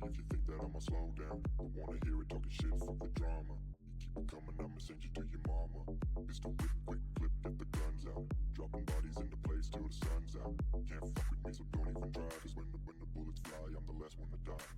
if you think that I'ma slow down. Don't wanna hear it talking shit, fuck the drama. You keep it coming, I'ma send you to your mama. Pistol whip, quick clip, get the guns out. Dropping bodies into place till the sun's out. Can't fuck with me, so don't even try. Cause when the bullets fly, I'm the last one to die.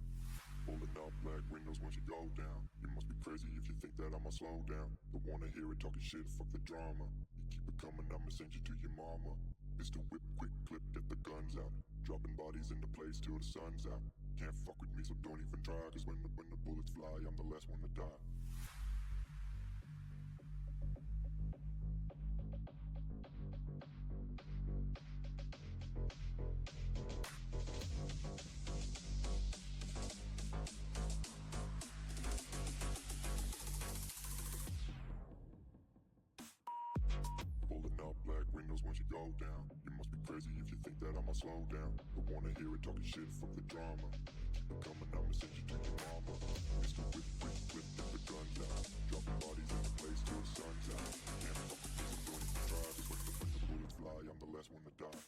Pulling up black windows once you go down. You must be crazy if you think that I'ma slow down. Don't wanna hear it talking shit, fuck the drama. You keep it coming, I'ma send you to your mama. Pistol whip, quick clip, get the guns out. Dropping bodies into place till the sun's out. Can't fuck with me, so don't even try. Cause when the bullets fly, I'm the last one to die. Pulling up black windows once you go down. You must be crazy if you think that I'ma slow down. Don't wanna hear it talking shit, fuck the drama. Keep it coming, I'ma send you to your mama. Mr. Whip, quick clip, get the guns out. Dropping bodies into place till the sun's out. Can't fuck with me, so don't even try. Cause when the bullets fly, I'm the last one to die.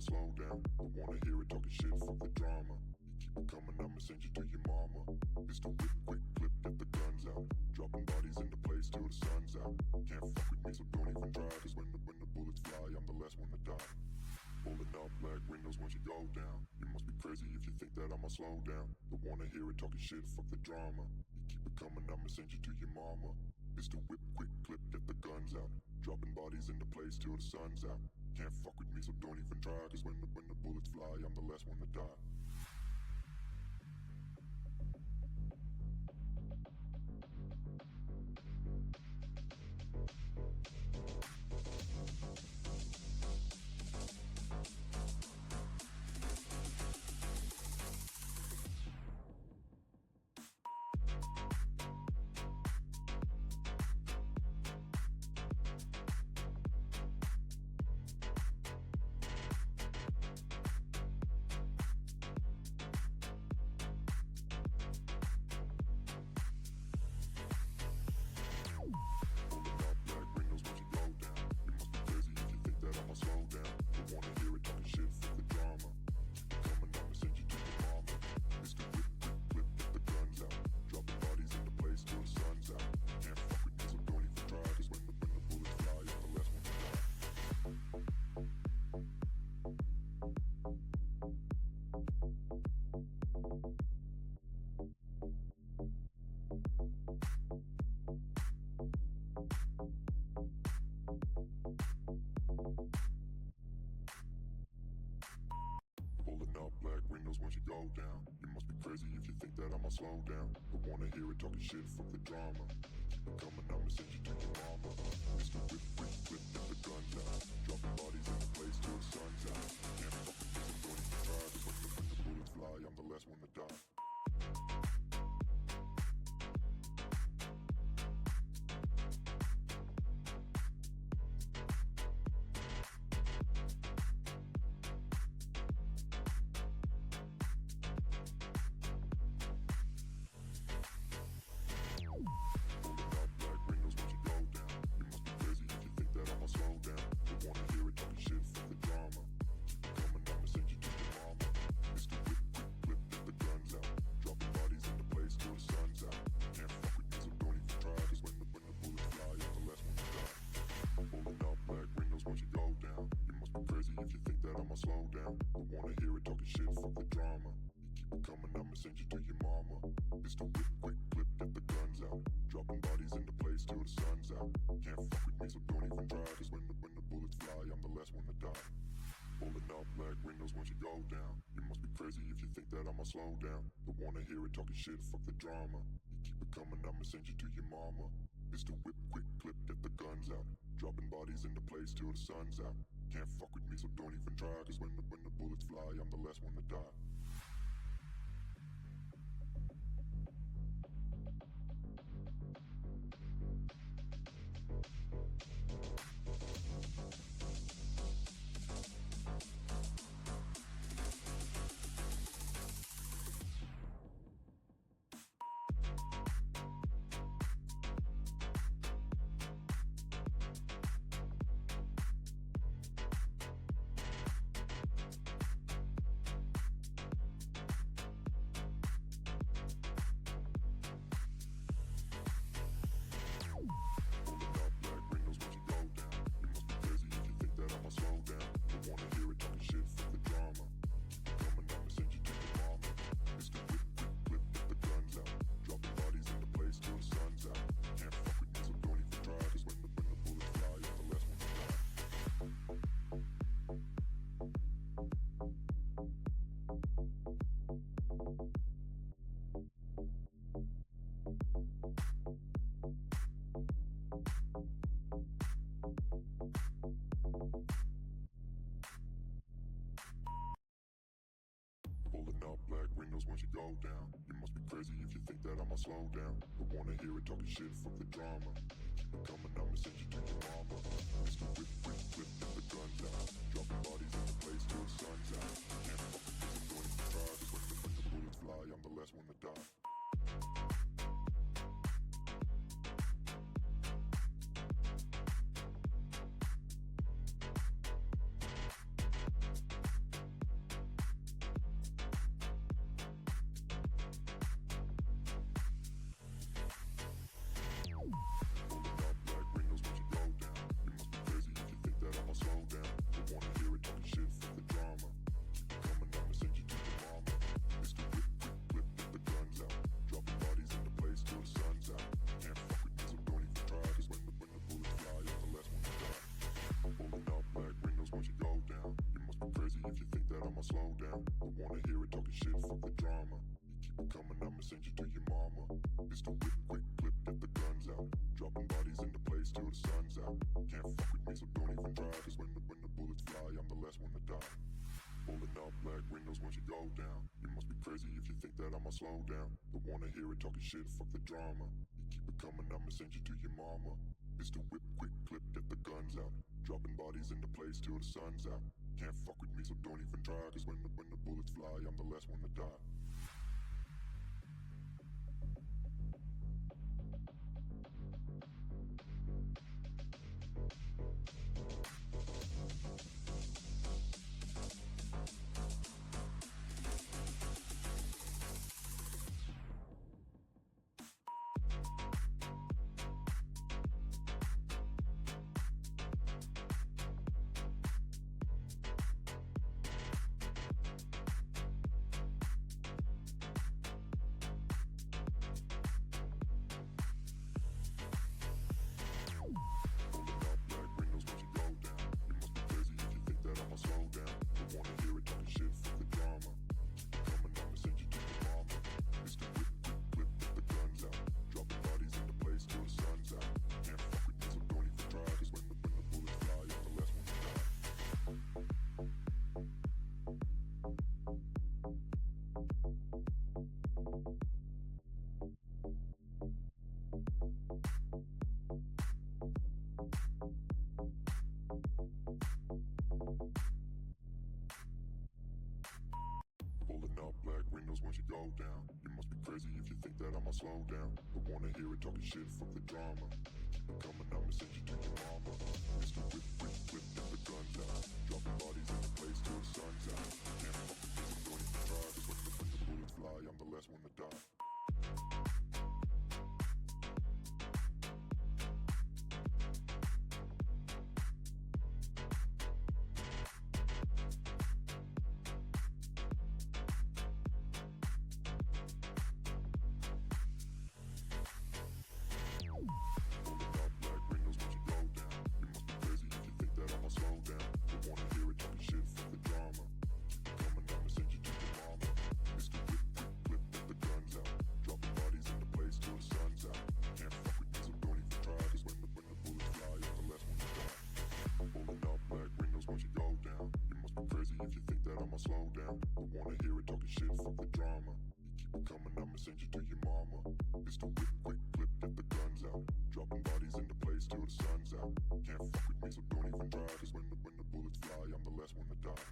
Slow down, don't wanna hear it talking shit, fuck the drama. You keep it coming, I'ma send you to your mama. Pistol whip, quick clip, get the guns out. Dropping bodies into place till the sun's out. Can't fuck with me, so don't even try. Cause when the bullets fly, I'm the last one to die. Pulling up black windows once you go down. You must be crazy if you think that I'ma slow down. Don't wanna hear it talking shit, fuck the drama. You keep it coming, I'ma send you to your mama. Pistol whip, quick clip, get the guns out. Dropping bodies into place till the sun's out. Can't fuck with me, so don't even try. Cause when the bullets fly, I'm the last one to die. Once you go down, you must be crazy if you think that I'ma slow down. Don't wanna hear it talking shit, fuck the drama. Keep it coming, I'ma send you to your mama. Mr. Whip, quick clip, get the guns out. Dropping bodies into place till the sun's out. Can't fuck with me, so don't even try. Cause when the bullets fly, I'm the last one to die. Slow down, don't wanna hear it talking shit, fuck the drama. You keep it coming, I'ma send you to your mama. Pistol whip, quick clip, get the guns out. Dropping bodies into place till the sun's out. Can't fuck with me, so don't even try. Cause when the bullets fly, I'm the last one to die. Pulling up black windows once you go down. You must be crazy if you think that I'ma slow down. Don't wanna hear it talking shit, fuck the drama. You keep it coming, I'ma send you to your mama. Pistol whip, bodies into place till the sun's out. Can't fuck with me, so don't even try, cause when the bullets fly, I'm the last one to die. Pulling up black windows once you go down. You must be crazy if you think that I'ma slow down. Don't wanna hear it talking shit, fuck the drama. Keep it coming, I'ma send you to your mama. Mr. Whip, whip, whip, get the guns out. Dropping bodies in the place till the sun's out. Can't fuck with this, I'm going to try, cause when the bullets fly, I'm the last one to die. Slow down, don't wanna hear it talking shit, fuck the drama. You keep it coming, I'ma send you to your mama. Mr. Whip, quick clip, get the guns out. Dropping bodies into place till the sun's out. Can't fuck with me, so don't even try, cause when the bullets fly, I'm the last one to die. Pulling up black windows once you go down. You must be crazy if you think that I'ma slow down. Don't wanna hear it talking shit, fuck the drama. You keep it coming, I'ma send you to your mama. Mr. Whip, quick clip, get the guns out. Dropping bodies into place till the sun's out. Can't fuck with me, so don't even try, cause when the bullets fly, I'm the last one to die. Once you go down, you must be crazy if you think that I'ma slow down. Don't wanna hear it talking shit, fuck the drama. Keep it coming, I'ma send you to your mama. Mr. Whip, whip, whip, get the guns out. Dropping bodies in the place till the sun's out. Can't fuck with this, I'm don't even try, cause when the bullets fly, I'm the last one to die. Mr. Whip, whip, whip, get the guns out. I'ma slow down. Don't wanna hear it talking shit, fuck the drama. You keep it coming, I'ma send you to your mama. It's the whip, quick clip, get the guns out. Dropping bodies into place till the sun's out. Can't fuck with me, so don't even try. Cause when the bullets fly, I'm the last one to die.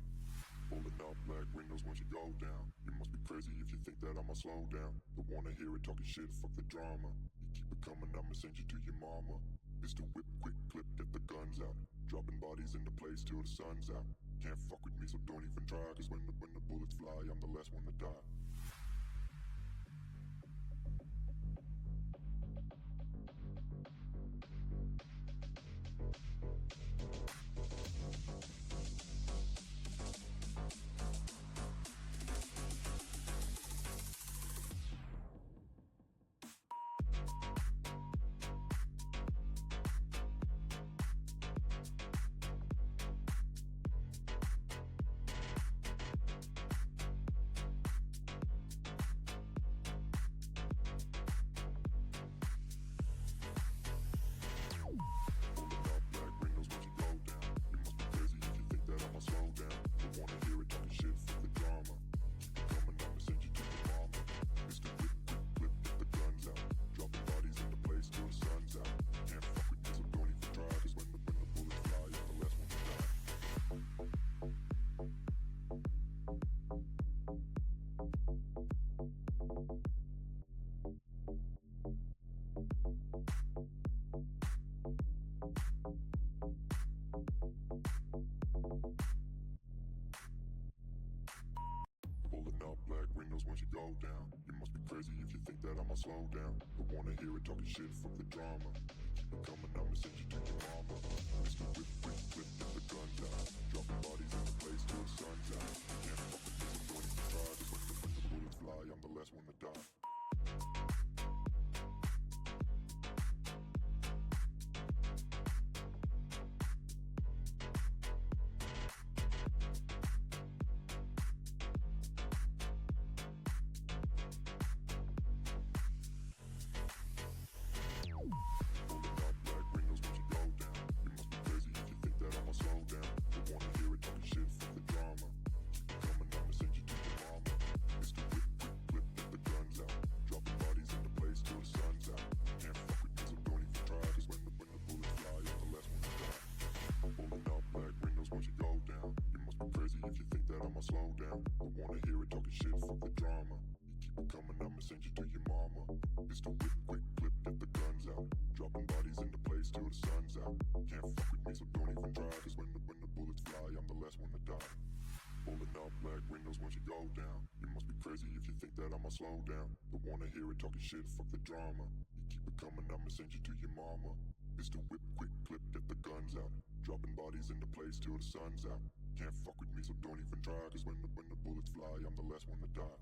Pulling up black windows once you go down. You must be crazy if you think that I'ma slow down. Don't wanna hear it talking shit, fuck the drama. You keep it coming, I'ma send you to your mama. It's the whip, quick clip, get the guns out. Dropping bodies into place till the sun's out. Can't fuck with me, so don't even try. Cause when the bullets fly, I'm the last one to die. Once you go down, you must be crazy if you think that I'ma slow down. Don't wanna hear it talking shit, fuck the drama. Keep it coming, I'ma send you to your mama. It's the whip, quick flip, get the guns out. Dropping bodies in the place till the sun's out. Can't fuck with me, so don't even try. Cause when the bullets fly, I'm the last one to die. Slow down, don't wanna hear it talking shit, fuck the drama. You keep it coming, I'ma send you to your mama. It's the whip, quick clip, get the guns out. Dropping bodies into place till the sun's out. Can't fuck with me, so don't even try. Cause when the bullets fly, I'm the last one to die. Pulling up black windows once you go down. You must be crazy if you think that I'ma slow down. Don't wanna hear it talking shit, fuck the drama. You keep it coming, I'ma send you to your mama. It's the whip, quick clip, get the guns out. Dropping bodies into place till the sun's out. Can't fuck with me, so don't even try. Cause when the bullets fly, I'm the last one to die.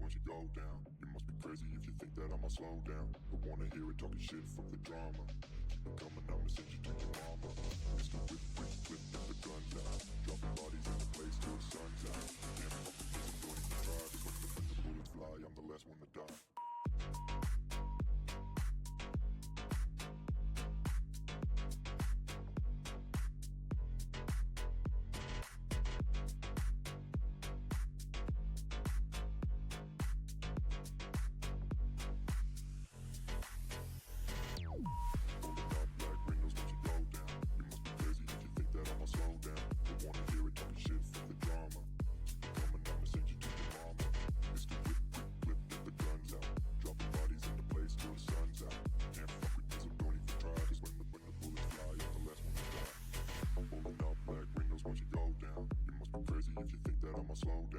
Once you go down, you must be crazy if you think that I'ma slow down. Don't wanna hear it talking shit, fuck the drama. Keep it coming, I'ma send you to your mama. It's the whip, quick flip, get the guns out. Dropping bodies in the place till the sun's out. Can't fuck with me, so don't even try. Cause when the bullets fly, I'm the last one to die.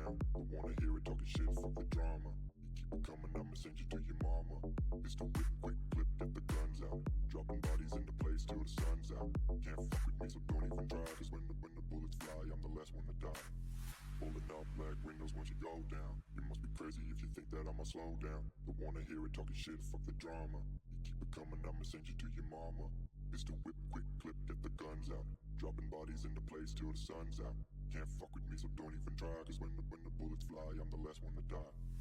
down. Don't wanna hear it talking shit, fuck the drama. You keep it coming, I'ma send you to your mama. Pistol whip, quick clip, get the guns out. Dropping bodies into place till the sun's out. Can't fuck with me, so don't even try. Cause when the bullets fly, I'm the last one to die. Pulling up black windows once you go down. You must be crazy if you think that I'ma slow down. Don't wanna hear it talking shit, fuck the drama. You keep it coming, I'ma send you to your mama. Pistol whip, quick clip, get the guns out. Dropping bodies into place till the sun's out. Can't fuck with me, so don't even try. Cause when the bullets fly, I'm the last one to die.